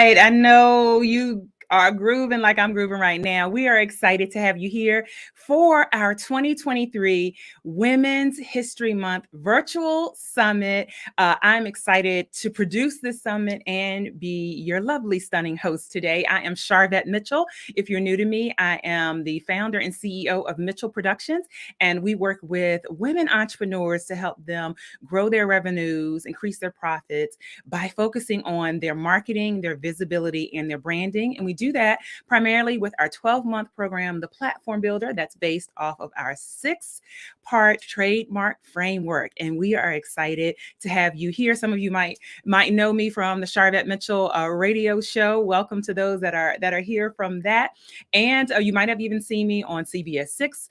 right. I know you are grooving like I'm grooving right now. We are excited to have you here for our 2023 Women's History Month virtual summit. I'm excited to produce this summit and be your lovely, stunning host today. I am Charvette Mitchell. If you're new to me, I am the founder and CEO of Mitchell Productions, and we work with women entrepreneurs to help them grow their revenues, increase their profits by focusing on their marketing, their visibility, and their branding. And we do that primarily with our 12-month program, The Platform Builder, that's based off of our 6-part trademark framework. And we are excited to have you here. Some of you might know me from the Charvette Mitchell radio show. Welcome to those that are here from that. And you might have even seen me on CBS 6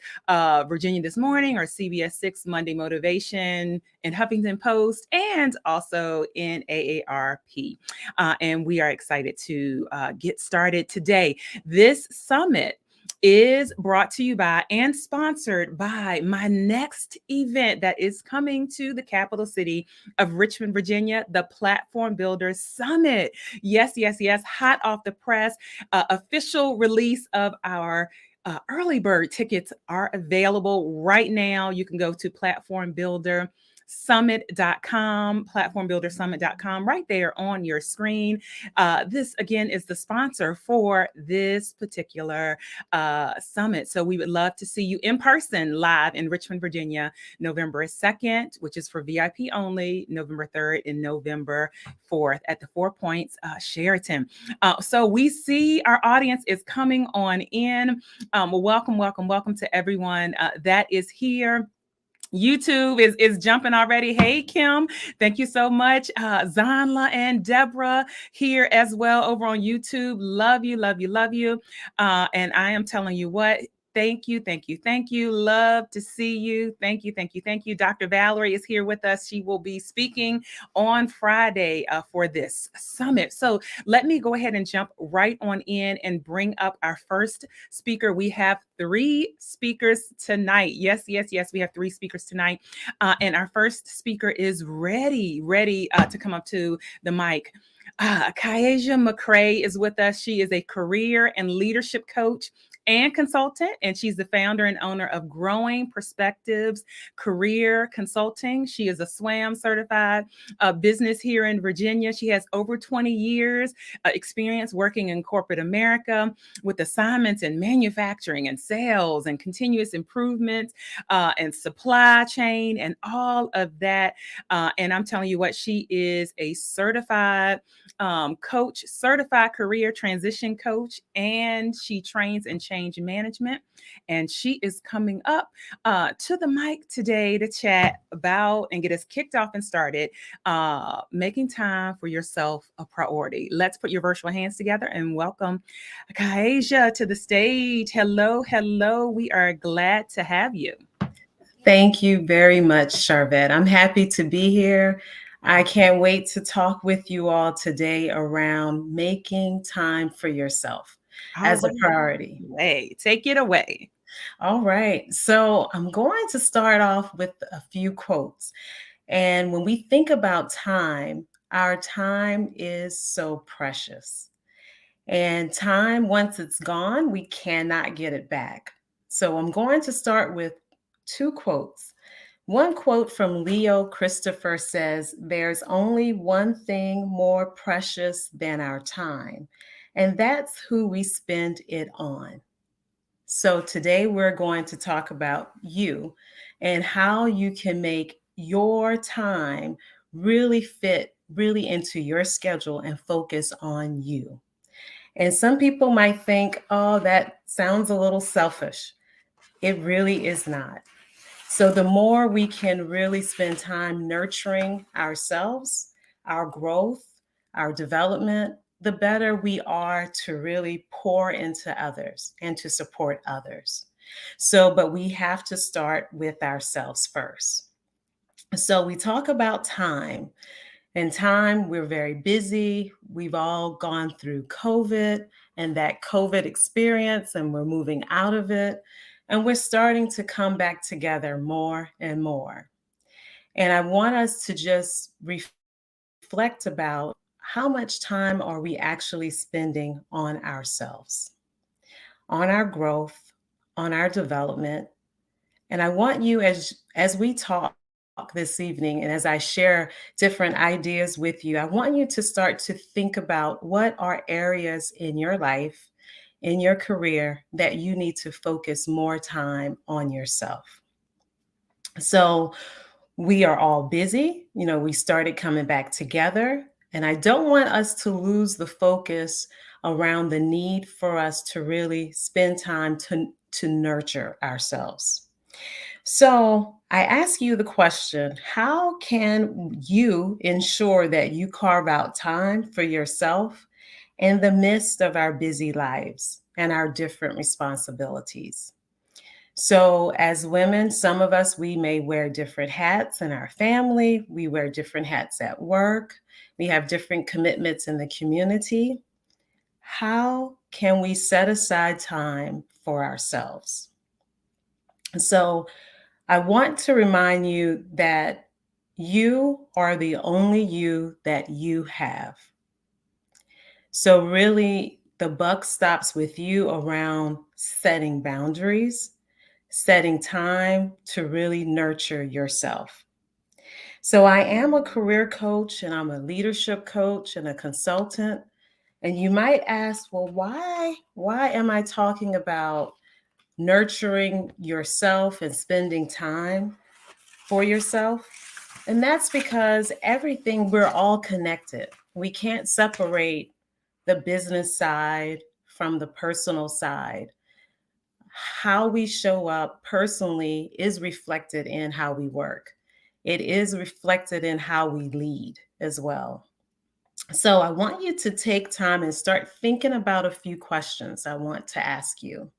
Virginia This Morning, or CBS 6 Monday Motivation, in Huffington Post, and also in AARP. And we are excited to get started today. This summit is brought to you by and sponsored by my next event that is coming to the capital city of Richmond, Virginia, the Platform Builder Summit. Yes, yes, yes. Hot off the press, official release of our early bird tickets are available right now. You can go to platformbuildersummit.com right there on your screen. This again is the sponsor for this particular summit. So we would love to see you in person live in Richmond, Virginia, November 2nd, which is for VIP only, November 3rd and November 4th at the 4 Points Sheraton. So we see our audience is coming on in. Welcome to everyone that is here. YouTube is jumping already. Hey, Kim, thank you so much. Zanla and Deborah here as well over on YouTube. Love you, love you, love you. And I am telling you what, thank you, thank you, thank you. Love to see you. Thank you, thank you, thank you. Dr. Valarie is here with us. She will be speaking on Friday for this summit. So let me go ahead and jump right on in and bring up our first speaker. We have 3 speakers tonight. Yes, yes, yes. We have 3 speakers tonight. And our first speaker is ready to come up to the mic. Kaisha McCrea is with us. She is a career and leadership coach and consultant, and she's the founder and owner of Growing Perspectives Career Consulting. She is a SWAM certified business here in Virginia. She has over 20 years experience working in corporate America with assignments in manufacturing and sales and continuous improvement and supply chain and all of that. And I'm telling you what, she is a certified coach, certified career transition coach, and she trains in change management. And she is coming up to the mic today to chat about and get us kicked off and started, making time for yourself a priority. Let's put your virtual hands together and welcome Kaisha to the stage. Hello, hello. We are glad to have you. Thank you very much, Charvette. I'm happy to be here. I can't wait to talk with you all today around making time for yourself as a priority. Take it away. All right. So I'm going to start off with a few quotes. And when we think about time, our time is so precious. And time, once it's gone, we cannot get it back. So I'm going to start with 2 quotes. One quote from Leo Christopher says, "There's only one thing more precious than our time, and that's who we spend it on." So today we're going to talk about you and how you can make your time really fit really into your schedule and focus on you. And some people might think, oh, that sounds a little selfish. It really is not. So the more we can really spend time nurturing ourselves, our growth, our development, the better we are to really pour into others and to support others. But we have to start with ourselves first. So we talk about time. And time, we're very busy. We've all gone through COVID and that COVID experience, and we're moving out of it. And we're starting to come back together more and more. And I want us to just reflect about how much time are we actually spending on ourselves, on our growth, on our development? And I want you, as we talk this evening and as I share different ideas with you, I want you to start to think about what are areas in your life, in your career, that you need to focus more time on yourself. So we are all busy. We started coming back together, and I don't want us to lose the focus around the need for us to really spend time to nurture ourselves. So I ask you the question, how can you ensure that you carve out time for yourself in the midst of our busy lives and our different responsibilities? So as women, some of us, we may wear different hats in our family. We wear different hats at work. We have different commitments in the community. How can we set aside time for ourselves? So I want to remind you that you are the only you that you have. So really, the buck stops with you around setting boundaries, setting time to really nurture yourself. So I am a career coach, and I'm a leadership coach and a consultant. And you might ask, well, why am I talking about nurturing yourself and spending time for yourself? And that's because we're all connected. We can't separate the business side from the personal side. How we show up personally is reflected in how we work. It is reflected in how we lead as well. So I want you to take time and start thinking about a few questions I want to ask you.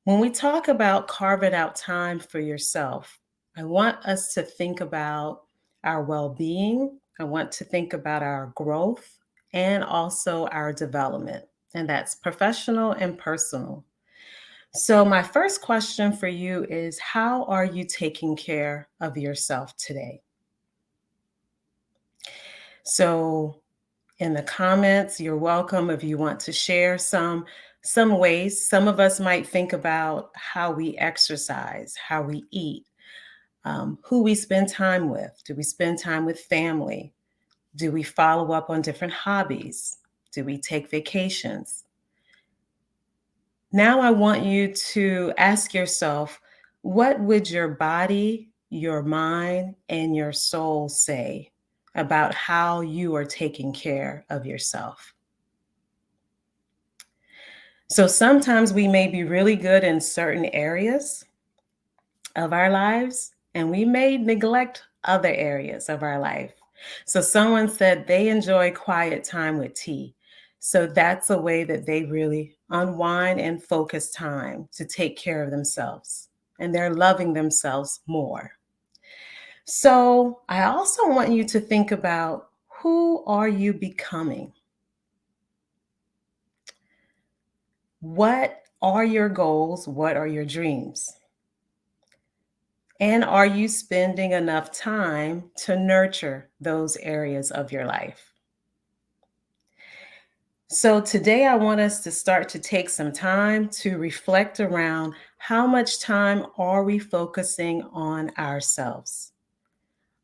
When we talk about carving out time for yourself, I want us to think about our well-being. I want to think about our growth and also our development, and that's professional and personal. So my first question for you is, how are you taking care of yourself today? So in the comments, you're welcome if you want to share some ways. Some of us might think about how we exercise, how we eat, who we spend time with. Do we spend time with family? Do we follow up on different hobbies? Do we take vacations? Now I want you to ask yourself, what would your body, your mind, and your soul say about how you are taking care of yourself? So sometimes we may be really good in certain areas of our lives, and we may neglect other areas of our life. So someone said they enjoy quiet time with tea. So that's a way that they really unwind and focus time to take care of themselves, and they're loving themselves more. So I also want you to think about, who are you becoming? What are your goals? What are your dreams? And are you spending enough time to nurture those areas of your life? So today I want us to start to take some time to reflect around, how much time are we focusing on ourselves?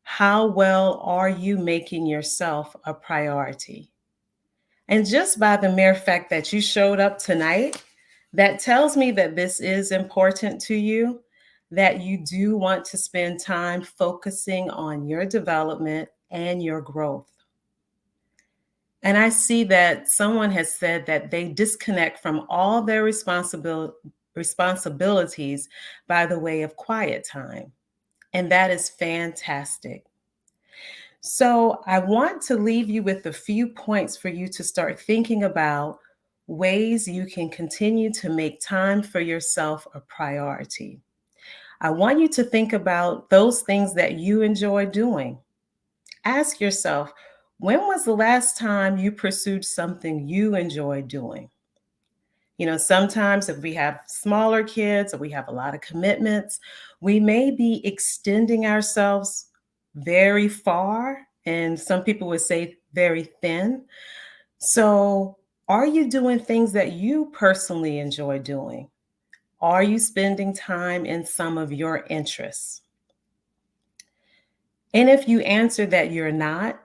How well are you making yourself a priority? And just by the mere fact that you showed up tonight, that tells me that this is important to you, that you do want to spend time focusing on your development and your growth. And I see that someone has said that they disconnect from all their responsibilities by the way of quiet time. And that is fantastic. So I want to leave you with a few points for you to start thinking about, ways you can continue to make time for yourself a priority. I want you to think about those things that you enjoy doing. Ask yourself, when was the last time you pursued something you enjoy doing? Sometimes if we have smaller kids or we have a lot of commitments, we may be extending ourselves very far. And some people would say very thin. So, are you doing things that you personally enjoy doing? Are you spending time in some of your interests? And if you answer that you're not,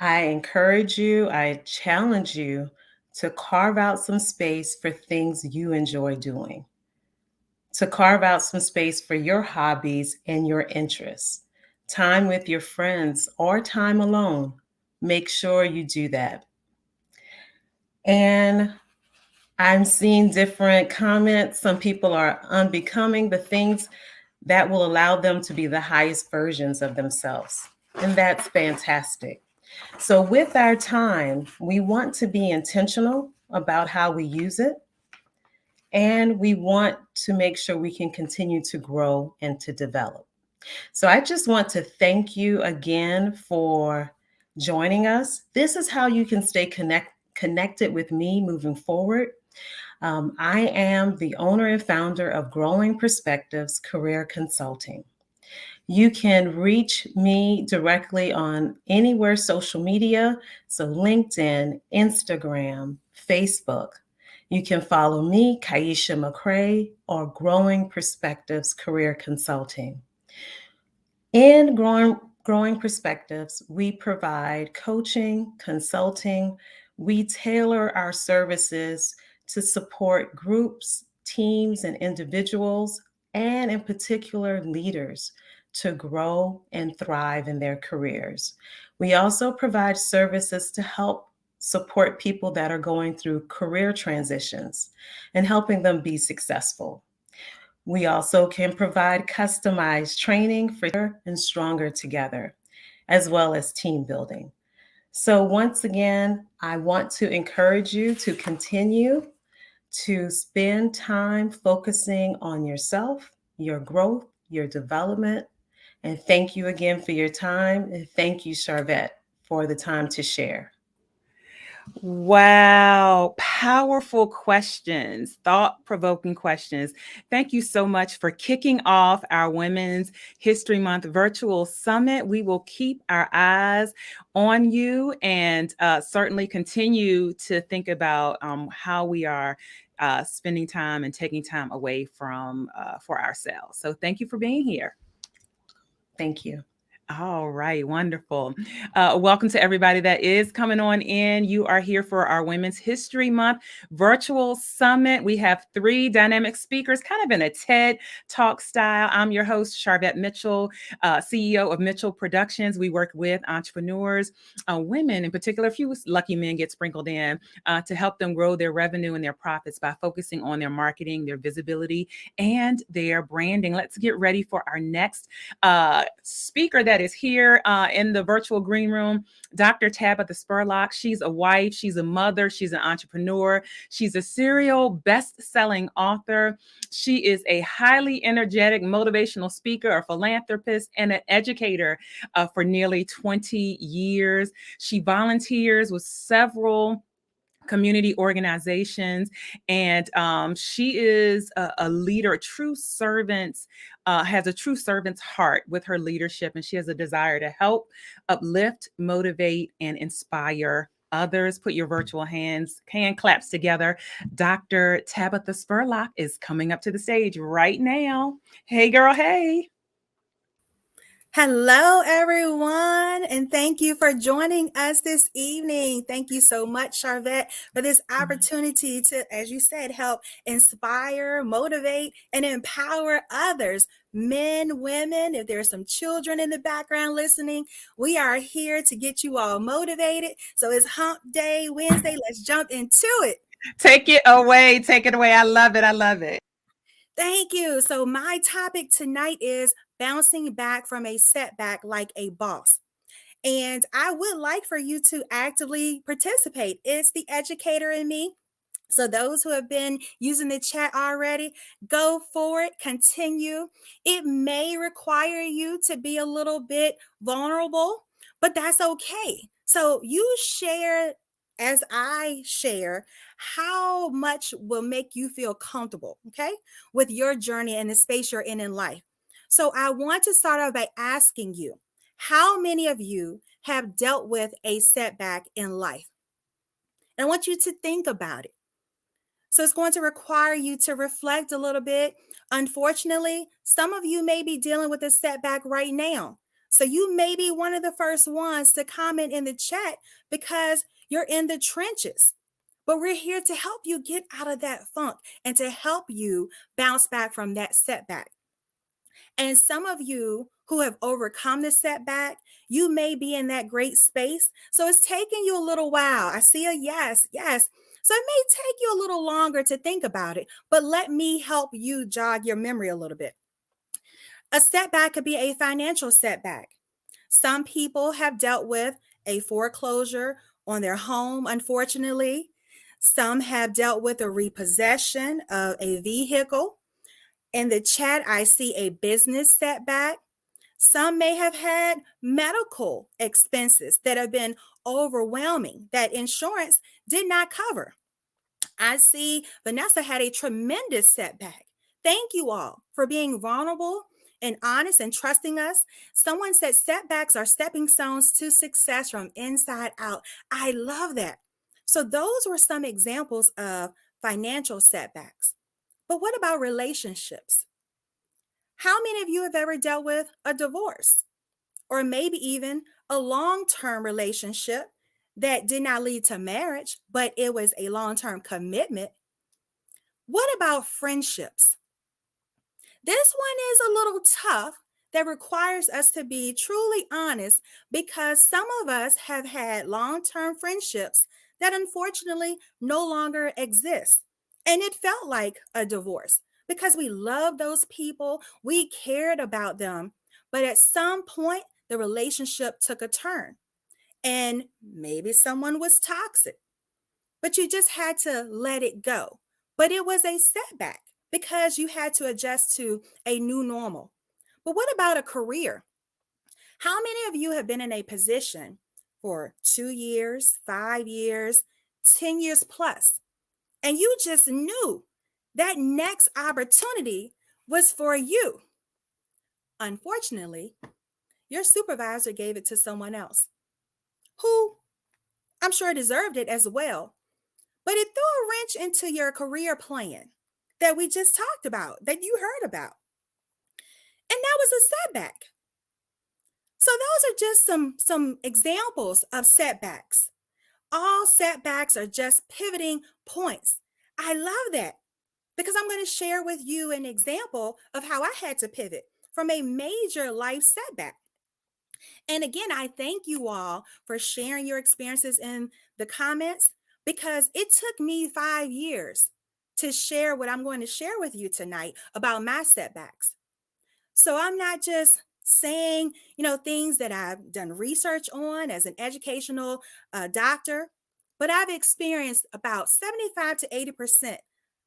I encourage you, I challenge you to carve out some space for things you enjoy doing, to carve out some space for your hobbies and your interests, time with your friends or time alone. Make sure you do that. And I'm seeing different comments. Some people are unbecoming the things that will allow them to be the highest versions of themselves. And that's fantastic. So, with our time, we want to be intentional about how we use it. And we want to make sure we can continue to grow and to develop. So, I just want to thank you again for joining us. This is how you can stay connected with me moving forward. I am the owner and founder of Growing Perspectives Career Consulting. You can reach me directly on anywhere social media, so LinkedIn, Instagram, Facebook. You can follow me, Kaisha McCrea, or Growing Perspectives Career Consulting. In Growing Perspectives, we provide coaching, consulting. We tailor our services to support groups, teams, and individuals, and in particular, leaders to grow and thrive in their careers. We also provide services to help support people that are going through career transitions and helping them be successful. We also can provide customized training for and stronger together, as well as team building. So, once again, I want to encourage you to continue to spend time focusing on yourself, your growth, your development. And thank you again for your time. And thank you, Charvette, for the time to share. Wow, powerful questions, thought-provoking questions. Thank you so much for kicking off our Women's History Month virtual summit. We will keep our eyes on you and certainly continue to think about how we are spending time and taking time away from for ourselves. So thank you for being here. Thank you. All right, wonderful. Welcome to everybody that is coming on in. You are here for our Women's History Month virtual summit. We have 3 dynamic speakers, kind of in a TED Talk style. I'm your host, Charvette Mitchell, CEO of Mitchell Productions. We work with entrepreneurs, women in particular, a few lucky men get sprinkled in to help them grow their revenue and their profits by focusing on their marketing, their visibility, and their branding. Let's get ready for our next speaker that is here in the virtual green room, Dr. Tabatha Spurlock. She's a wife, she's a mother, she's an entrepreneur, she's a serial best-selling author. She is a highly energetic motivational speaker, a philanthropist, and an educator for nearly 20 years. She volunteers with several community organizations, and she is a leader, a true servant, has a true servant's heart with her leadership, and she has a desire to help, uplift, motivate, and inspire others. Put your virtual hand claps together. Dr. Tabatha Spurlock is coming up to the stage right now. Hey, girl, hey. Hello, everyone, and thank you for joining us this evening. Thank you so much, Charvette, for this opportunity to, as you said, help inspire, motivate, and empower others. Men, women, if there's some children in the background listening, we are here to get you all motivated. So it's Hump Day Wednesday. Let's jump into it. Take it away. Take it away. I love it. I love it. Thank you. So my topic tonight is bouncing back from a setback like a boss. And I would like for you to actively participate. It's the educator in me. So those who have been using the chat already, go for it, continue. It may require you to be a little bit vulnerable, but that's okay. So you share as I share how much will make you feel comfortable, okay, with your journey and the space you're in life. So I want to start off by asking you, How many of you have dealt with a setback in life? And I want you to think about it. So it's going to require you to reflect a little bit. Unfortunately, some of you may be dealing with a setback right now. So you may be one of the first ones to comment in the chat because you're in the trenches. But we're here to help you get out of that funk and to help you bounce back from that setback. And some of you who have overcome the setback, you may be in that great space. So it's taking you a little while. I see a yes, yes. So it may take you a little longer to think about it, but let me help you jog your memory a little bit. A setback could be a financial setback. Some people have dealt with a foreclosure on their home, unfortunately. Some have dealt with a repossession of a vehicle. In the chat, I see a business setback. Some may have had medical expenses that have been overwhelming that insurance did not cover. I see Vanessa had a tremendous setback. Thank you all for being vulnerable and honest and trusting us. Someone said setbacks are stepping stones to success from inside out. I love that. So those were some examples of financial setbacks. But what about relationships? How many of you have ever dealt with a divorce or maybe even a long-term relationship that did not lead to marriage, but it was a long-term commitment? What about friendships? This one is a little tough that requires us to be truly honest because some of us have had long-term friendships that unfortunately no longer exist. And it felt like a divorce because we loved those people, we cared about them, but at some point the relationship took a turn and maybe someone was toxic, but you just had to let it go. But it was a setback because you had to adjust to a new normal. But what about a career? How many of you have been in a position for 2 years, 5 years, 10 years plus, and you just knew that next opportunity was for you? Unfortunately, your supervisor gave it to someone else who I'm sure deserved it as well. But it threw a wrench into your career plan that we just talked about, that you heard about. And that was a setback. So those are just some examples of setbacks. All setbacks are just pivoting points. I love that because I'm going to share with you an example of how I had to pivot from a major life setback. And again, I thank you all for sharing your experiences in the comments because it took me 5 years to share what I'm going to share with you tonight about my setbacks. So I'm not just saying, things that I've done research on as an educational doctor, but I've experienced about 75 to 80%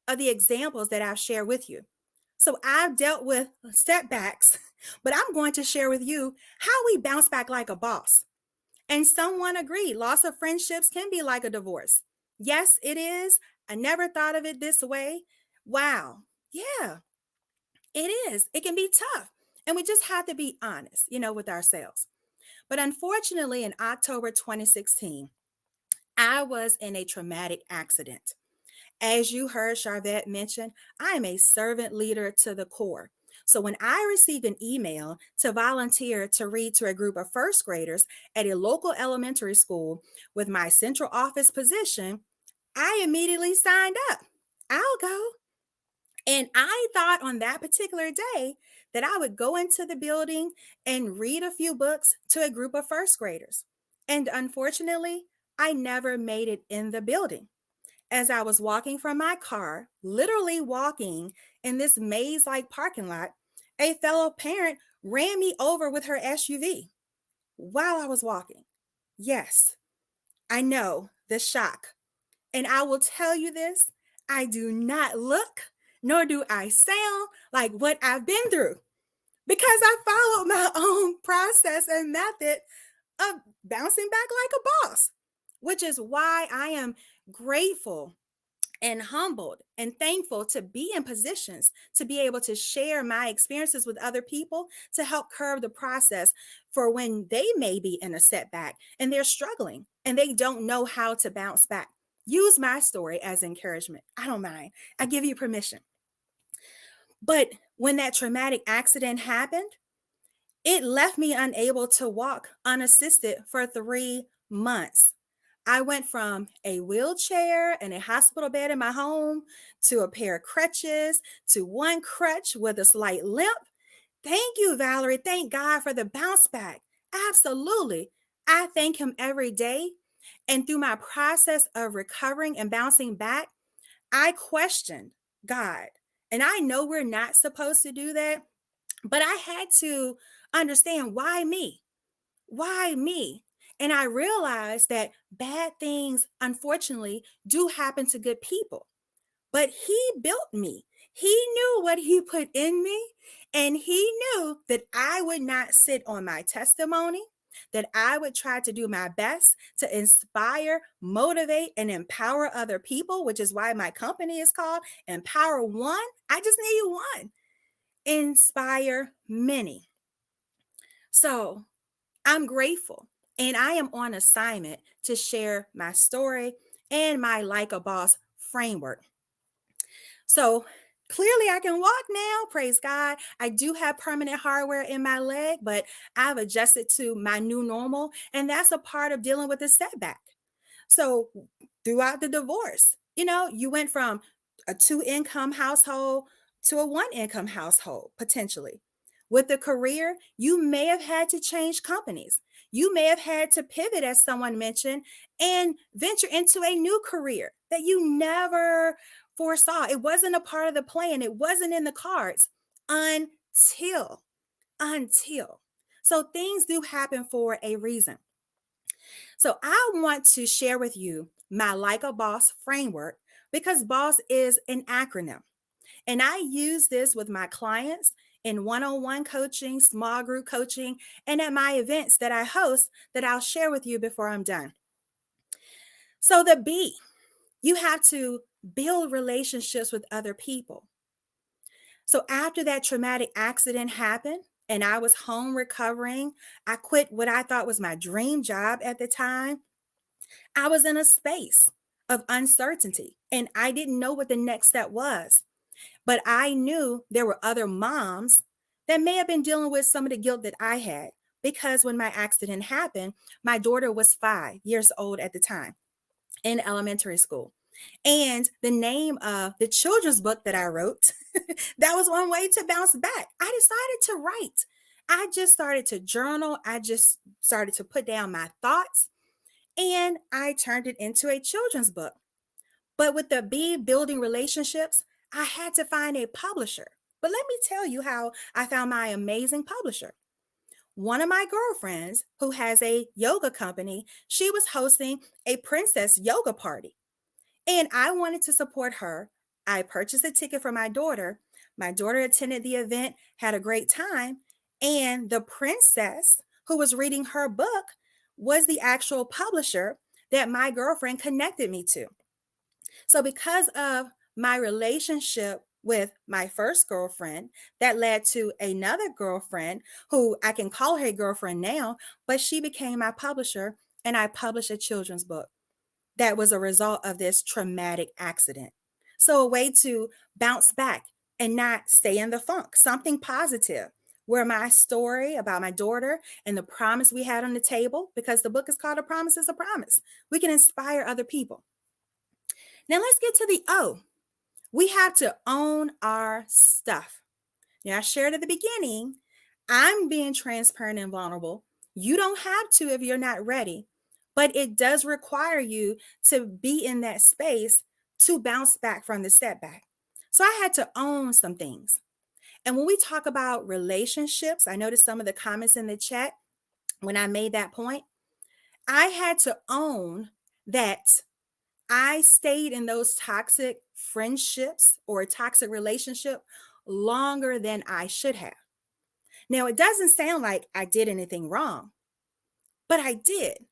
of the examples that I've shared with you. So I've dealt with setbacks, but I'm going to share with you how we bounce back like a boss. And someone agreed, loss of friendships can be like a divorce. Yes, it is. I never thought of it this way. Wow. Yeah, it is. It can be tough. And we just have to be honest, with ourselves. But unfortunately, in October 2016, I was in a traumatic accident. As you heard Charvette mention, I am a servant leader to the core. So when I received an email to volunteer to read to a group of first graders at a local elementary school with my central office position, I immediately signed up. I'll go. And I thought on that particular day that I would go into the building and read a few books to a group of first graders. And unfortunately, I never made it in the building. As I was walking from my car, literally walking in this maze-like parking lot, a fellow parent ran me over with her SUV while I was walking. Yes, I know the shock. And I will tell you this, I do not look, nor do I sound like what I've been through because I followed my own process and method of bouncing back like a boss, which is why I am grateful and humbled and thankful to be in positions to be able to share my experiences with other people to help curb the process for when they may be in a setback and they're struggling and they don't know how to bounce back. Use my story as encouragement. I don't mind. I give you permission. But when that traumatic accident happened, it left me unable to walk unassisted for 3 months. I went from a wheelchair and a hospital bed in my home to a pair of crutches to one crutch with a slight limp. Thank you, Valarie. Thank God for the bounce back. Absolutely. I thank Him every day. And through my process of recovering and bouncing back, I questioned God. And I know we're not supposed to do that, but I had to understand, why me? Why me? And I realized that bad things, unfortunately, do happen to good people. But He built me. He knew what He put in me. And He knew that I would not sit on my testimony, that I would try to do my best to inspire, motivate, and empower other people, which is why my company is called Empower One. I just need one. Inspire many. So I'm grateful, and I am on assignment to share my story and my Like a Boss framework. So clearly I can walk now, praise God. I do have permanent hardware in my leg, but I've adjusted to my new normal, and that's a part of dealing with a setback. So throughout the divorce, you went from a 2 income household to a 1 income household, potentially. With the career, you may have had to change companies. You may have had to pivot, as someone mentioned, and venture into a new career that you never foresaw. It wasn't a part of the plan. It wasn't in the cards until. So things do happen for a reason. So I want to share with you my Like a Boss framework, because BOSS is an acronym. And I use this with my clients in one-on-one coaching, small group coaching, and at my events that I host that I'll share with you before I'm done. So the B, you have to build relationships with other people. So after that traumatic accident happened and I was home recovering, I quit what I thought was my dream job at the time. I was in a space of uncertainty and I didn't know what the next step was. But I knew there were other moms that may have been dealing with some of the guilt that I had, because when my accident happened, my daughter was 5 years old at the time in elementary school. And the name of the children's book that I wrote, that was one way to bounce back. I decided to write. I just started to journal. I just started to put down my thoughts, and I turned it into a children's book. But with the B, building relationships, I had to find a publisher. But let me tell you how I found my amazing publisher. One of my girlfriends, who has a yoga company, she was hosting a princess yoga party. And I wanted to support her. I purchased a ticket for my daughter. My daughter attended the event, had a great time. And the princess who was reading her book was the actual publisher that my girlfriend connected me to. So because of my relationship with my first girlfriend, that led to another girlfriend who I can call her girlfriend now, but she became my publisher, and I published a children's book that was a result of this traumatic accident. So a way to bounce back and not stay in the funk, something positive, where my story about my daughter and the promise we had on the table, because the book is called A Promise is a Promise, we can inspire other people. Now let's get to the O. We have to own our stuff. Now, I shared at the beginning, I'm being transparent and vulnerable. You don't have to if you're not ready, but it does require you to be in that space to bounce back from the setback. So I had to own some things. And when we talk about relationships, I noticed some of the comments in the chat when I made that point. I had to own that I stayed in those toxic friendships or a toxic relationship longer than I should have. Now, it doesn't sound like I did anything wrong, but I did,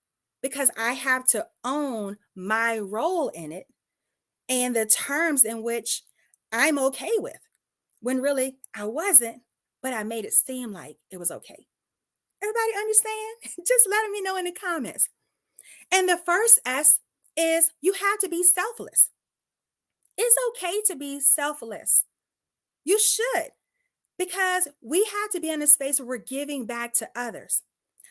because I have to own my role in it. and the terms in which I'm okay with, when really I wasn't, but I made it seem like it was okay. Everybody understand? Just let me know in the comments. And the first S is you have to be selfless. It's okay to be selfless. You should, because we have to be in a space where we're giving back to others.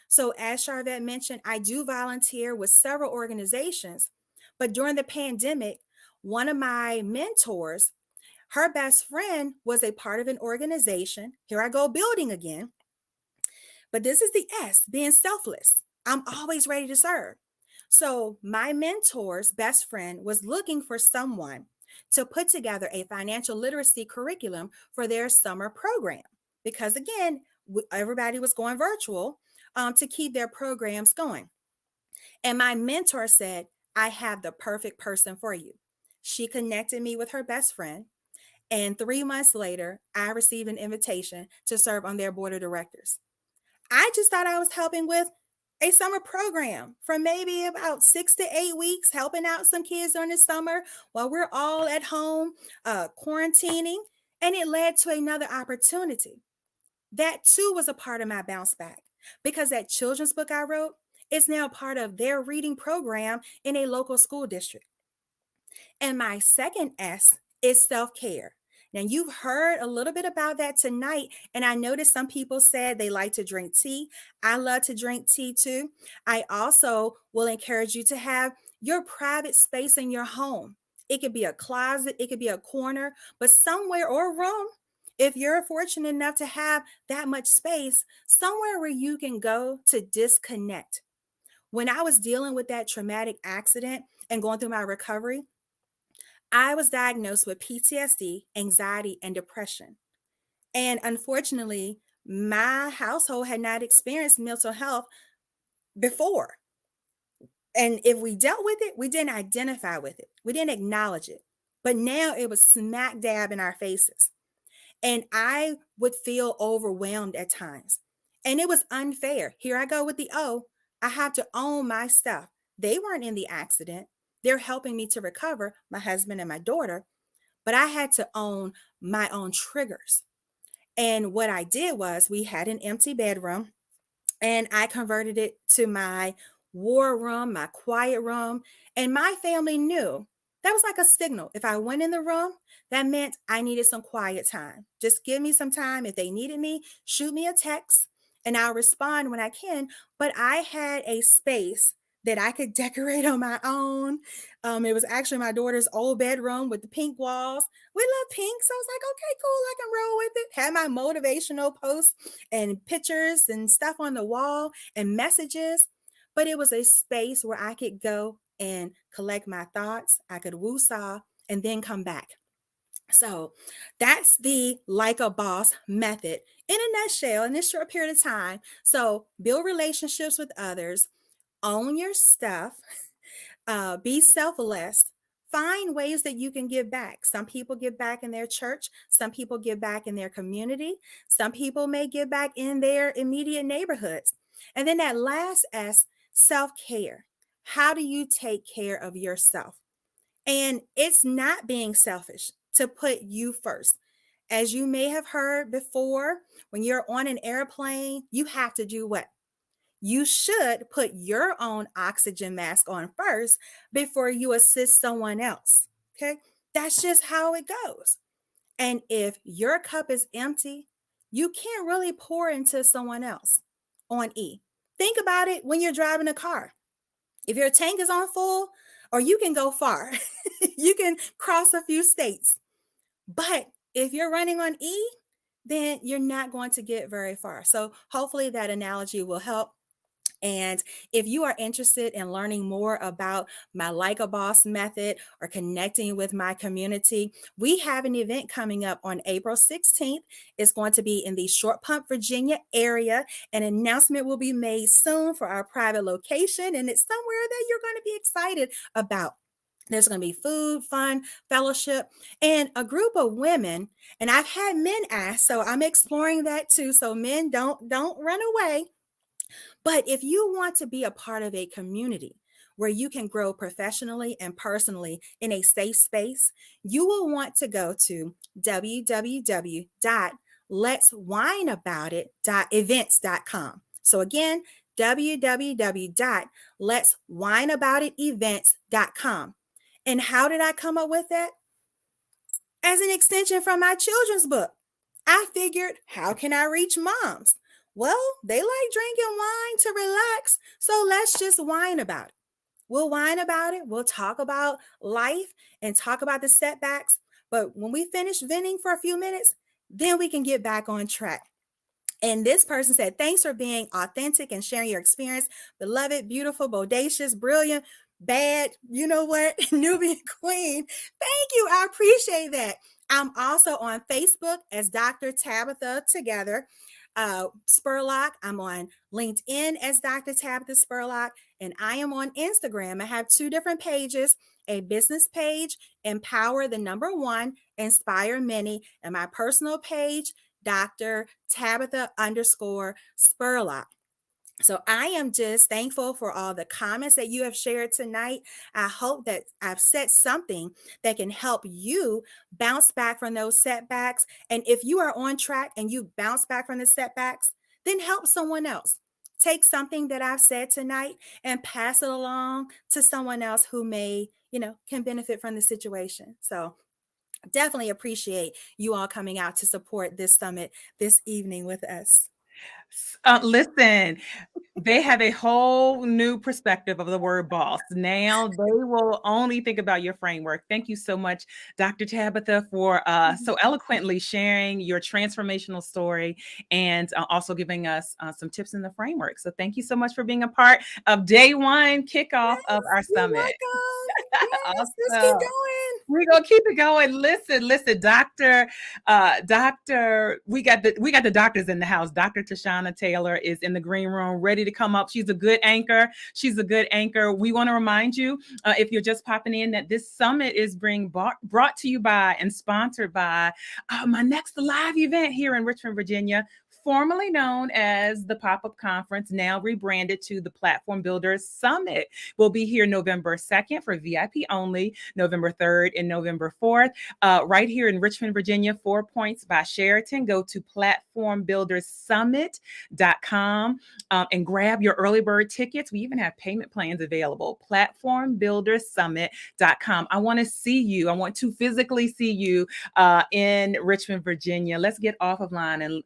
So as Charvette mentioned, I do volunteer with several organizations, but during the pandemic, one of my mentors, her best friend was a part of an organization. Here I go building again. But this is the S, being selfless. I'm always ready to serve. So my mentor's best friend was looking for someone to put together a financial literacy curriculum for their summer program. Because again, everybody was going virtual to keep their programs going. And my mentor said, I have the perfect person for you. She connected me with her best friend. And 3 months later, I received an invitation to serve on their board of directors. I just thought I was helping with a summer program for maybe about 6 to 8 weeks, helping out some kids during the summer while we're all at home quarantining. And it led to another opportunity. That too was a part of my bounce back, because that children's book I wrote is now part of their reading program in a local school district. And my second S is self-care. Now, you've heard a little bit about that tonight, and I noticed some people said they like to drink tea. I love to drink tea too. I also will encourage you to have your private space in your home. It could be a closet, it could be a corner, but somewhere, or a room, if you're fortunate enough to have that much space, somewhere where you can go to disconnect. When I was dealing with that traumatic accident and going through my recovery, I was diagnosed with PTSD, anxiety, and depression. And unfortunately, my household had not experienced mental health before. And if we dealt with it, we didn't identify with it, we didn't acknowledge it. But now it was smack dab in our faces. And I would feel overwhelmed at times. And it was unfair. Here I go with the O. I have to own my stuff. They weren't in the accident. They're helping me to recover, my husband and my daughter. But I had to own my own triggers. And what I did was, we had an empty bedroom and I converted it to my war room, my quiet room. And my family knew that was like a signal. If I went in the room, that meant I needed some quiet time. Just give me some time. If they needed me, shoot me a text and I'll respond when I can. But I had a space that I could decorate on my own. It was actually my daughter's old bedroom with the pink walls. We love pink. So I was like, okay, cool. I can roll with it. Had my motivational posts and pictures and stuff on the wall and messages. But it was a space where I could go and collect my thoughts. I could woo-saw and then come back. So that's the like a boss method in a nutshell in this short period of time. So build relationships with others, own your stuff, be selfless. Find ways that you can give back. Some people give back in their church. Some people give back in their community. Some people may give back in their immediate neighborhoods. And then that last S, self-care. How do you take care of yourself? And it's not being selfish to put you first. As you may have heard before, when you're on an airplane, you have to do what? You should put your own oxygen mask on first before you assist someone else. Okay. That's just how it goes. And if your cup is empty, you can't really pour into someone else on E. Think about it when you're driving a car. If your tank is on full, or you can go far, you can cross a few states. But if you're running on E, then you're not going to get very far. So hopefully that analogy will help. And if you are interested in learning more about my Like a Boss method or connecting with my community, we have an event coming up on April 16th. It's going to be in the Short Pump, Virginia area. An announcement will be made soon for our private location, and it's somewhere that you're going to be excited about. There's going to be food, fun, fellowship, and a group of women. And I've had men ask, so I'm exploring that too. So men, don't run away. But if you want to be a part of a community where you can grow professionally and personally in a safe space, you will want to go to www.letswineaboutit.events.com. So again, www.letswineaboutit.events.com. And how did I come up with that? As an extension from my children's book. I figured, how can I reach moms? Well, they like drinking wine to relax, so let's just whine about it. We'll whine about it. We'll talk about life and talk about the setbacks. But when we finish venting for a few minutes, then we can get back on track. And this person said, thanks for being authentic and sharing your experience. Beloved, beautiful, bodacious, brilliant, bad, you know what, Nubian queen. Thank you. I appreciate that. I'm also on Facebook as Dr. Tabatha Together. Spurlock. I'm on LinkedIn as Dr. Tabatha Spurlock, and I am on Instagram. I have 2 different pages, a business page, Empower the #1, Inspire Many, and my personal page, Dr. Tabatha _Spurlock. So I am just thankful for all the comments that you have shared tonight. I hope that I've said something that can help you bounce back from those setbacks. And if you are on track and you bounce back from the setbacks, then help someone else. Take something that I've said tonight and pass it along to someone else who may, can benefit from the situation. So definitely appreciate you all coming out to support this summit this evening with us. Listen, they have a whole new perspective of the word boss. Now they will only think about your framework. Thank you so much, Dr. Tabatha, for so eloquently sharing your transformational story and also giving us some tips in the framework. So thank you so much for being a part of day 1 kickoff of our summit. Yes, Awesome. let's keep going. We're gonna keep it going. Listen, Doctor, we got the doctors in the house. Dr. Tschanna Taylor is in the green room, ready to come up. She's a good anchor. We want to remind you, if you're just popping in, that this summit is being brought to you by and sponsored by my next live event here in Richmond, Virginia, formerly known as the Pop-Up Conference, now rebranded to the Platform Builders Summit. We'll be here November 2nd for VIP only, November 3rd and November 4th, right here in Richmond, Virginia, 4 Points by Sheraton. Go to platformbuildersummit.com and grab your early bird tickets. We even have payment plans available, platformbuildersummit.com. I want to see you. I want to physically see you in Richmond, Virginia. Let's get offline and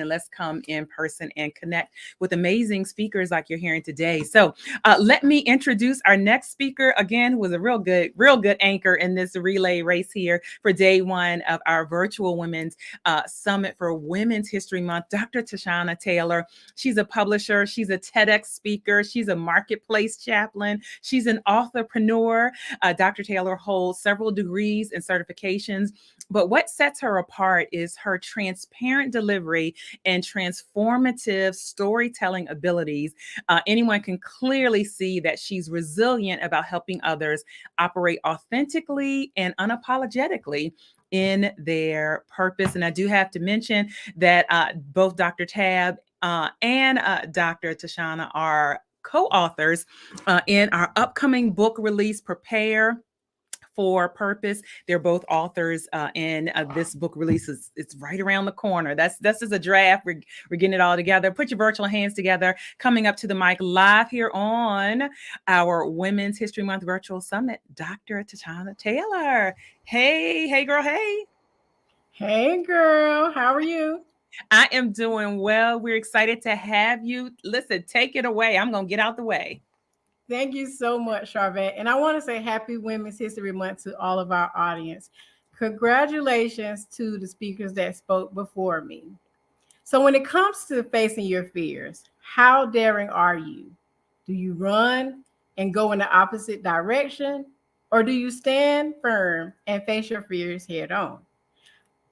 let's come in person and connect with amazing speakers like you're hearing today. So let me introduce our next speaker. Again, who was a real good anchor in this relay race here for day 1 of our virtual women's summit for Women's History Month, Dr. Tschanna Taylor. She's a publisher. She's a TEDx speaker. She's a marketplace chaplain. She's an authorpreneur. Dr. Taylor holds several degrees and certifications. But what sets her apart is her transparent delivery and transformative storytelling abilities. Anyone can clearly see that she's resilient about helping others operate authentically and unapologetically in their purpose. And I do have to mention that both Dr. Tab and Dr. Tschanna are co-authors in our upcoming book release, Prepare for Purpose. They're both authors in this book release. It's right around the corner. This is a draft. We're getting it all together. Put your virtual hands together. Coming up to the mic live here on our Women's History Month Virtual Summit, Dr. Tschanna Taylor. Hey, girl. Hey. Hey, girl. How are you? I am doing well. We're excited to have you. Listen, take it away. I'm going to get out the way. Thank you so much, Charvette. And I want to say happy Women's History Month to all of our audience. Congratulations to the speakers that spoke before me. So when it comes to facing your fears, how daring are you? Do you run and go in the opposite direction? Or do you stand firm and face your fears head on?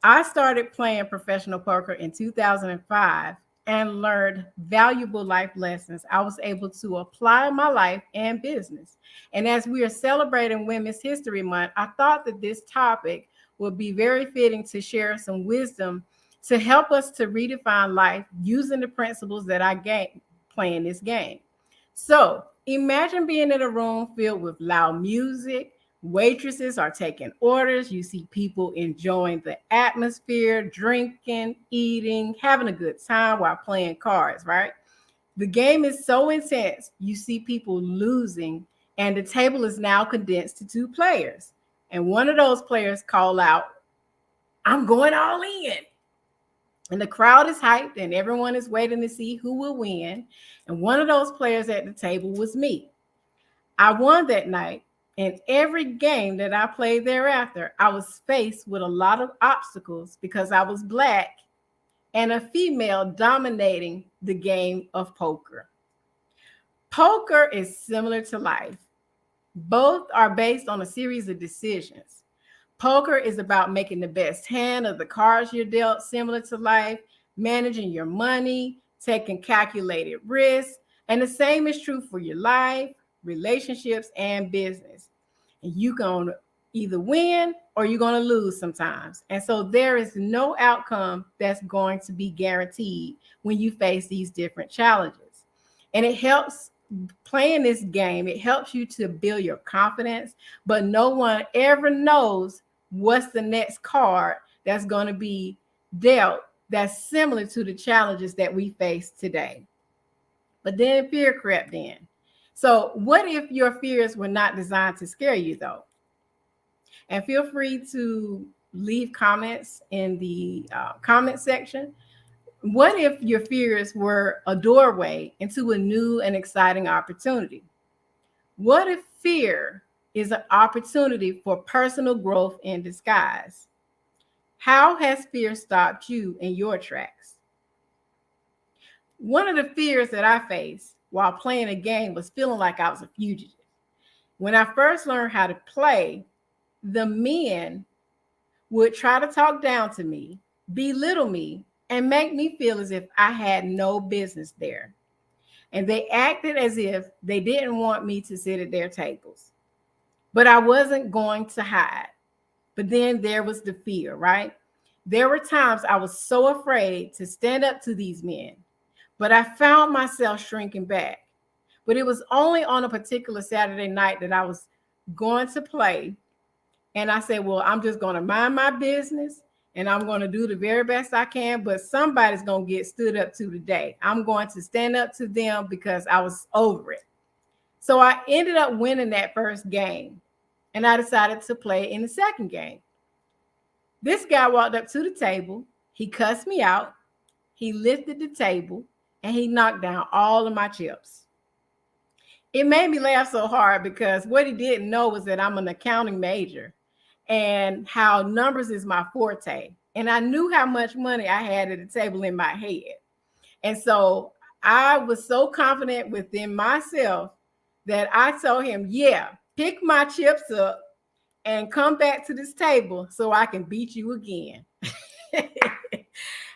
I started playing professional poker in 2005 and learned valuable life lessons I was able to apply in my life and business. And as we are celebrating Women's History Month, I thought that this topic would be very fitting to share some wisdom to help us to redefine life using the principles that I gained playing this game. So Imagine being in a room filled with loud music. Waitresses are taking orders. You see people enjoying the atmosphere, drinking, eating, having a good time while playing cards, right? The game is so intense, you see people losing, and the table is now condensed to 2 players. And one of those players call out, "I'm going all in." And the crowd is hyped and everyone is waiting to see who will win. And one of those players at the table was me. I won that night. And every game that I played thereafter, I was faced with a lot of obstacles because I was Black and a female dominating the game of poker. Poker is similar to life. Both are based on a series of decisions. Poker is about making the best hand of the cards you're dealt, similar to life, managing your money, taking calculated risks, and the same is true for your life, relationships, and business. And you're going to either win or you're going to lose sometimes. And so there is no outcome that's going to be guaranteed when you face these different challenges. And it helps playing this game. It helps you to build your confidence, but no one ever knows what's the next card that's going to be dealt that's similar to the challenges that we face today. But then fear crept in. So what if your fears were not designed to scare you, though? And feel free to leave comments in the comment section. What if your fears were a doorway into a new and exciting opportunity? What if fear is an opportunity for personal growth in disguise? How has fear stopped you in your tracks? One of the fears that I faced while playing a game was feeling like I was a fugitive. When I first learned how to play, the men would try to talk down to me, belittle me, and make me feel as if I had no business there. And they acted as if they didn't want me to sit at their tables. But I wasn't going to hide. But then there was the fear, right? There were times I was so afraid to stand up to these men, but I found myself shrinking back. But it was only on a particular Saturday night that I was going to play. And I said, well, I'm just going to mind my business and I'm going to do the very best I can, but somebody's going to get stood up to today. I'm going to stand up to them because I was over it. So I ended up winning that first game, and I decided to play in the second game. This guy walked up to the table. He cussed me out. He lifted the table, and he knocked down all of my chips. It made me laugh so hard because what he didn't know was that I'm an accounting major and how numbers is my forte. And I knew how much money I had at the table in my head. And so I was so confident within myself that I told him, yeah, pick my chips up and come back to this table so I can beat you again.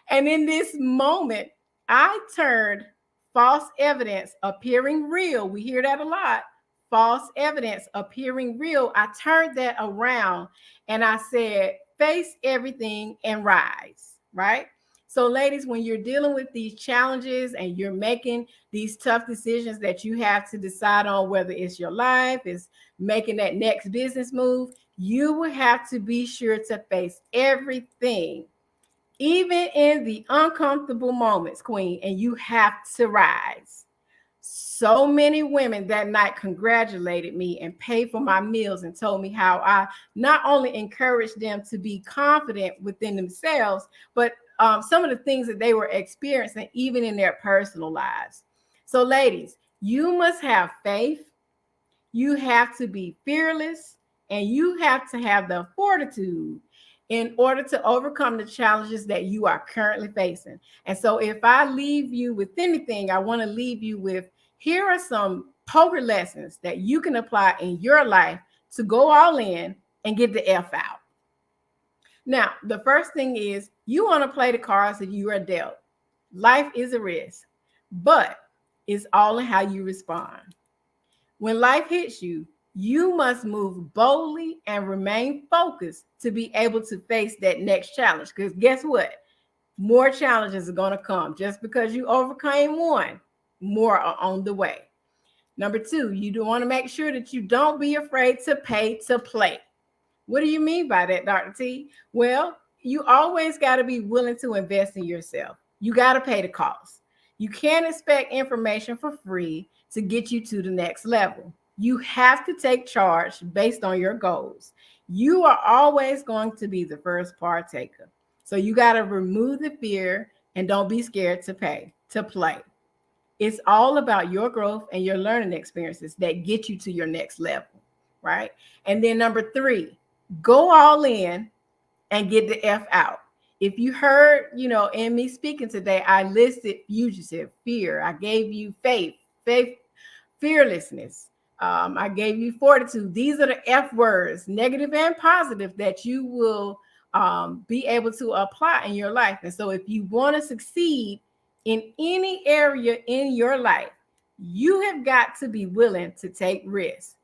And in this moment, I turned false evidence appearing real. We hear that a lot. False evidence appearing real. I turned that around and I said, face everything and rise, right? So ladies, when you're dealing with these challenges and you're making these tough decisions that you have to decide on, whether it's your life, it's making that next business move, you will have to be sure to face everything, even in the uncomfortable moments, Queen, and you have to rise. So many women that night congratulated me and paid for my meals and told me how I not only encouraged them to be confident within themselves, but some of the things that they were experiencing even in their personal lives. So ladies, you must have faith. You have to be fearless, and you have to have the fortitude in order to overcome the challenges that you are currently facing. And so if I leave you with anything, I want to leave you with, here are some poker lessons that you can apply in your life to go all in and get the F out. Now, the first thing is you want to play the cards that you are dealt. Life is a risk, but it's all in how you respond. When life hits you, you must move boldly and remain focused to be able to face that next challenge. Because guess what? More challenges are going to come. Just because you overcame one, more are on the way. Number 2, you do want to make sure that you don't be afraid to pay to play. What do you mean by that, Dr. T? Well, you always got to be willing to invest in yourself. You got to pay the cost. You can't expect information for free to get you to the next level. You have to take charge based on your goals. You are always going to be the first partaker. So you got to remove the fear and don't be scared to pay, to play. It's all about your growth and your learning experiences that get you to your next level, right? And then number 3, go all in and get the F out. If you heard, in me speaking today, I listed fugitive, fear. I gave you faith, fearlessness. I gave you fortitude. These are the F words, negative and positive, that you will be able to apply in your life. And so if you want to succeed in any area in your life, you have got to be willing to take risks.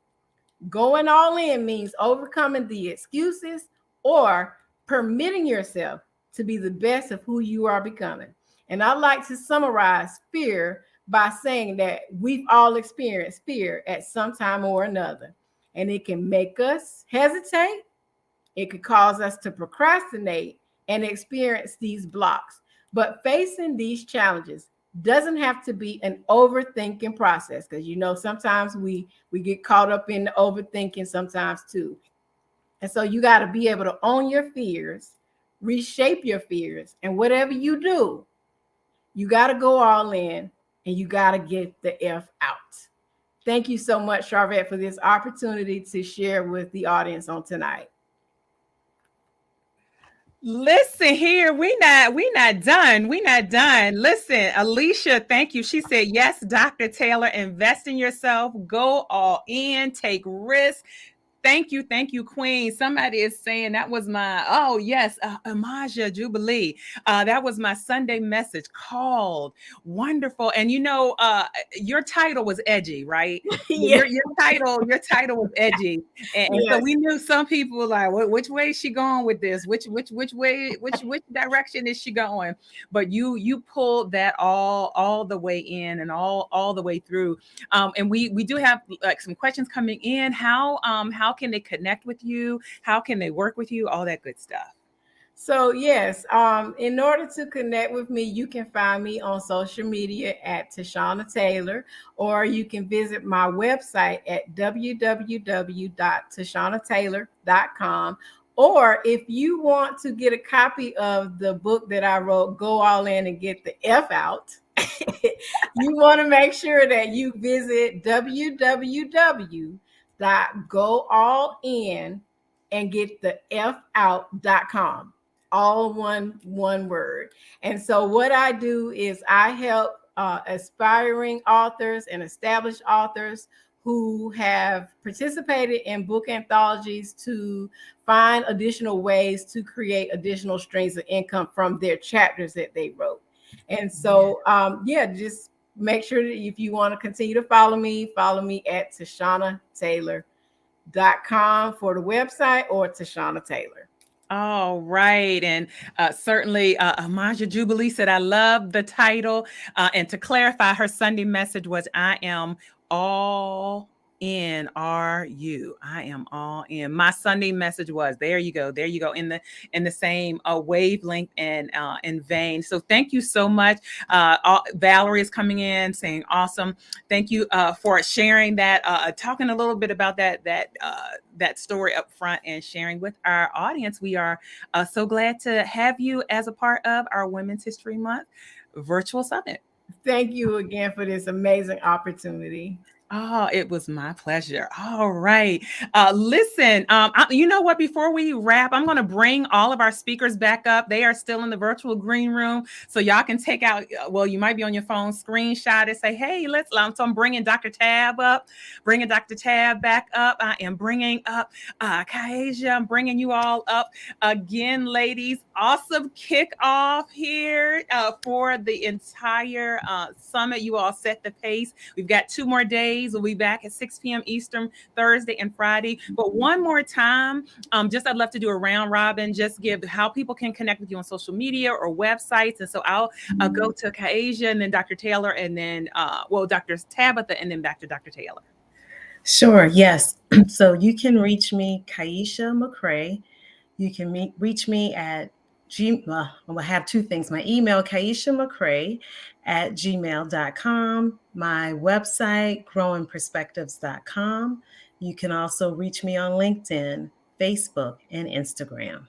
Going all in means overcoming the excuses or permitting yourself to be the best of who you are becoming. And I like to summarize fear by saying that we've all experienced fear at some time or another. And it can make us hesitate. It could cause us to procrastinate and experience these blocks. But facing these challenges doesn't have to be an overthinking process, because sometimes we get caught up in the overthinking sometimes too. And so you got to be able to own your fears, reshape your fears, and whatever you do, you got to go all in and you got to get the F out. Thank you so much, Charvette, for this opportunity to share with the audience on tonight. Listen here, we not done. We not done. Listen, Alicia, thank you. She said, yes, Dr. Taylor, invest in yourself, go all in, take risks. Thank you, Queen. Somebody is saying that was my, Amaja Jubilee. That was my Sunday message called Wonderful. And your title was edgy, right? Yeah. Your title was edgy. And Yes. so we knew some people were like, which way is she going with this? Which direction is she going? But you pulled that all the way in and all the way through. And we do have like some questions coming in. How can they connect with you? How can they work with you? All that good stuff. So yes, in order to connect with me, you can find me on social media at Tschanna Taylor, or you can visit my website at www.tschannataylor.com. Or if you want to get a copy of the book that I wrote, Go All In and Get the F Out, you want to make sure that you visit www.goallin and get the fout.com. All one word. And so what I do is I help aspiring authors and established authors who have participated in book anthologies to find additional ways to create additional streams of income from their chapters that they wrote. And so, just make sure that if you want to continue to follow me at TschannaTaylor.com for the website, or Tschanna Taylor. All right. And certainly Amaja Jubilee said, I love the title. And to clarify, her Sunday message was, I am all in. Are you? I am all in. My Sunday message was, there you go in the same wavelength and in vein. So thank you so much. Valarie is coming in saying, awesome. Thank you for sharing that, talking a little bit about that story up front and sharing with our audience. We are so glad to have you as a part of our Women's History Month virtual summit. Thank you again for this amazing opportunity. Oh, it was my pleasure. All right. Listen, you know what? Before we wrap, I'm going to bring all of our speakers back up. They are still in the virtual green room. So y'all can take out, you might be on your phone, screenshot it, say, hey, so I'm bringing Dr. Tab up, bringing Dr. Tab back up. I am bringing up Kaisha. I'm bringing you all up again, ladies. awesome kickoff here for the entire summit. You all set the pace. We've got 2 more days. We'll be back at 6 p.m. Eastern, Thursday and Friday. But one more time, I'd love to do a round robin, just give how people can connect with you on social media or websites. And so I'll go to Kaisha and then Dr. Taylor and then, Dr. Tabatha and then back to Dr. Taylor. Sure, yes. So you can reach me, Kaisha McCrea. You can reach me at I have 2 things. My email, kaishamccrea@gmail.com. My website, growingperspectives.com. You can also reach me on LinkedIn, Facebook, and Instagram.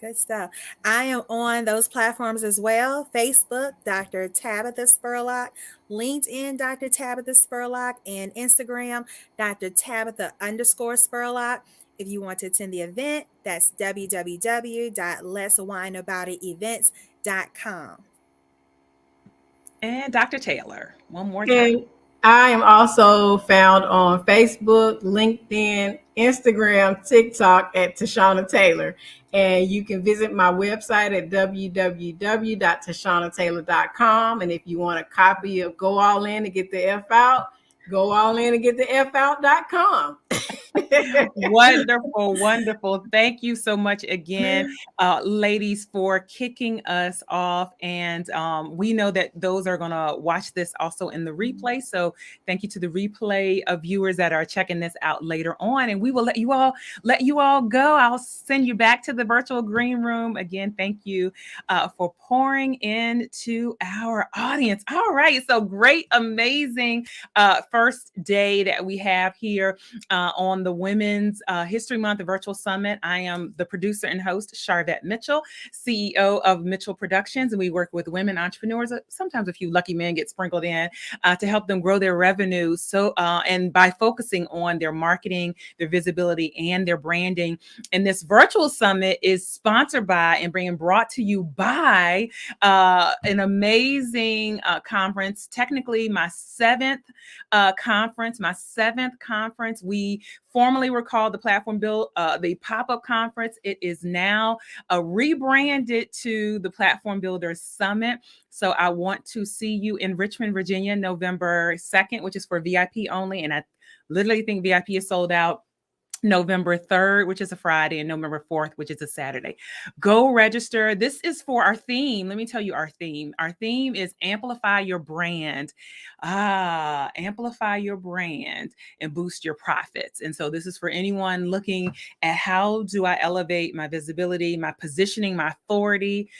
Good stuff. I am on those platforms as well. Facebook, Dr. Tabatha Spurlock, LinkedIn, Dr. Tabatha Spurlock, and Instagram, Dr. Tabatha_Spurlock. If you want to attend the event, that's www.letswineaboutitevents.com. And Dr. Taylor, one more time. And I am also found on Facebook, LinkedIn, Instagram, TikTok at Tschanna Taylor. And you can visit my website at www.tschannataylor.com. And if you want a copy of Go All In to Get the F Out, go all in and get the F-out.com. Wonderful, wonderful. Thank you so much again, ladies, for kicking us off. And we know that those are going to watch this also in the replay. So thank you to the replay viewers that are checking this out later on. And we will let you all go. I'll send you back to the virtual green room. Again, thank you for pouring into our audience. All right. So great, amazing first day that we have here on the Women's History Month Virtual Summit. I am the producer and host, Charvette Mitchell, CEO of Mitchell Productions, and we work with women entrepreneurs. Sometimes a few lucky men get sprinkled in to help them grow their revenue. So, and by focusing on their marketing, their visibility, and their branding. And this virtual summit is sponsored by and brought to you by an amazing conference. Technically, my seventh conference. We formerly were called the the Pop-Up Conference. It is now rebranded to the Platform Builder Summit. So I want to see you in Richmond, Virginia, November 2nd, which is for VIP only. And I literally think VIP is sold out. November 3rd, which is a Friday, and November 4th, which is a Saturday. Go register. This is for our theme. Let me tell you our theme. Our theme is amplify your brand. Amplify your brand and boost your profits. And so this is for anyone looking at how do I elevate my visibility, my positioning, my authority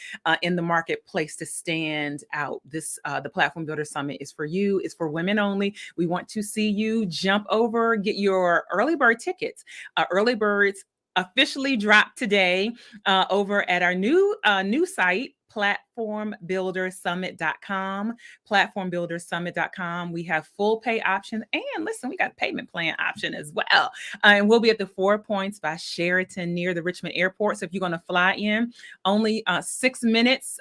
in the marketplace to stand out. This the Platform Builder Summit is for you. It's for women only. We want to see you jump over, get your early bird tickets. Early birds officially dropped today over at our new site, platformbuildersummit.com, platformbuildersummit.com. We have full pay options, and listen, we got a payment plan option as well. And we'll be at the 4 Points by Sheraton near the Richmond Airport. So if you're going to fly in, only 6 minutes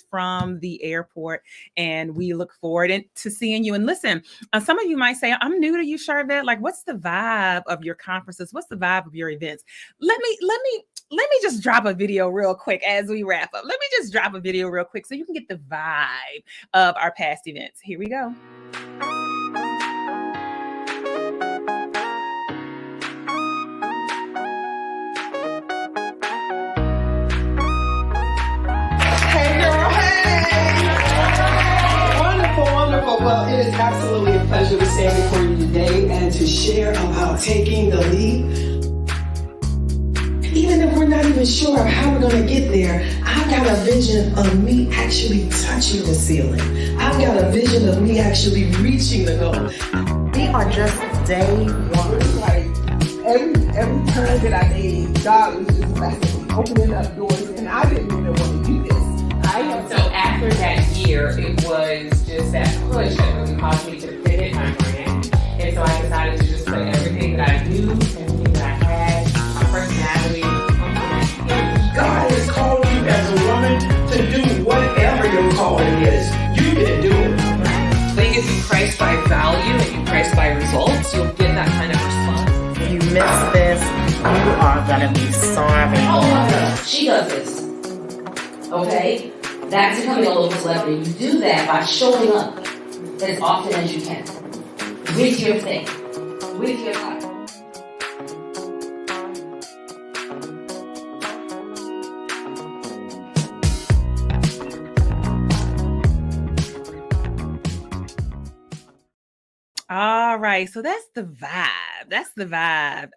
from the airport, and we look forward to seeing you. And listen, some of you might say, I'm new to you, Charvette. Like, what's the vibe of your conferences? What's the vibe of your events? Let me just drop a video real quick as we wrap up. Let me just drop a video real quick so you can get the vibe of our past events. Here we go. Hey girl, hey! Wonderful. Well, it is absolutely a pleasure to stand before you today and to share about taking the lead. Even if we're not even sure of how we're going to get there, I've got a vision of me actually touching the ceiling. I've got a vision of me actually reaching the goal. We are just day one. Like every turn that I made, God was just blessing, opening up doors, and I didn't even want to do this. So after that year, it was just that push that really caused me to pivot my brand. And so I decided to just put everything that I knew, everything that I had, my personality. God has called you as a woman to do whatever your calling is. You can do it. I think if you price by value and you price by results, you'll get that kind of response. If you missed this, you are going to be sorry. Oh my God, she does this. Okay? That's becoming a local celebrity. You do that by showing up as often as you can with your thing, with your title. All right. So that's the vibe. That's the vibe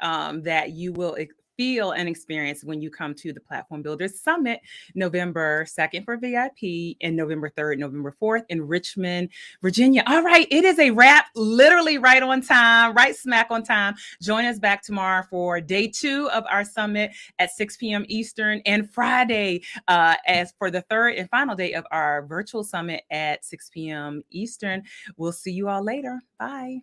that you will feel and experience when you come to the Platform Builders Summit, November 2nd for VIP and November 3rd, November 4th in Richmond, Virginia. All right. It is a wrap, literally right on time, right smack on time. Join us back tomorrow for day 2 of our summit at 6 p.m. Eastern, and Friday as for the third and final day of our virtual summit at 6 p.m. Eastern. We'll see you all later. Bye.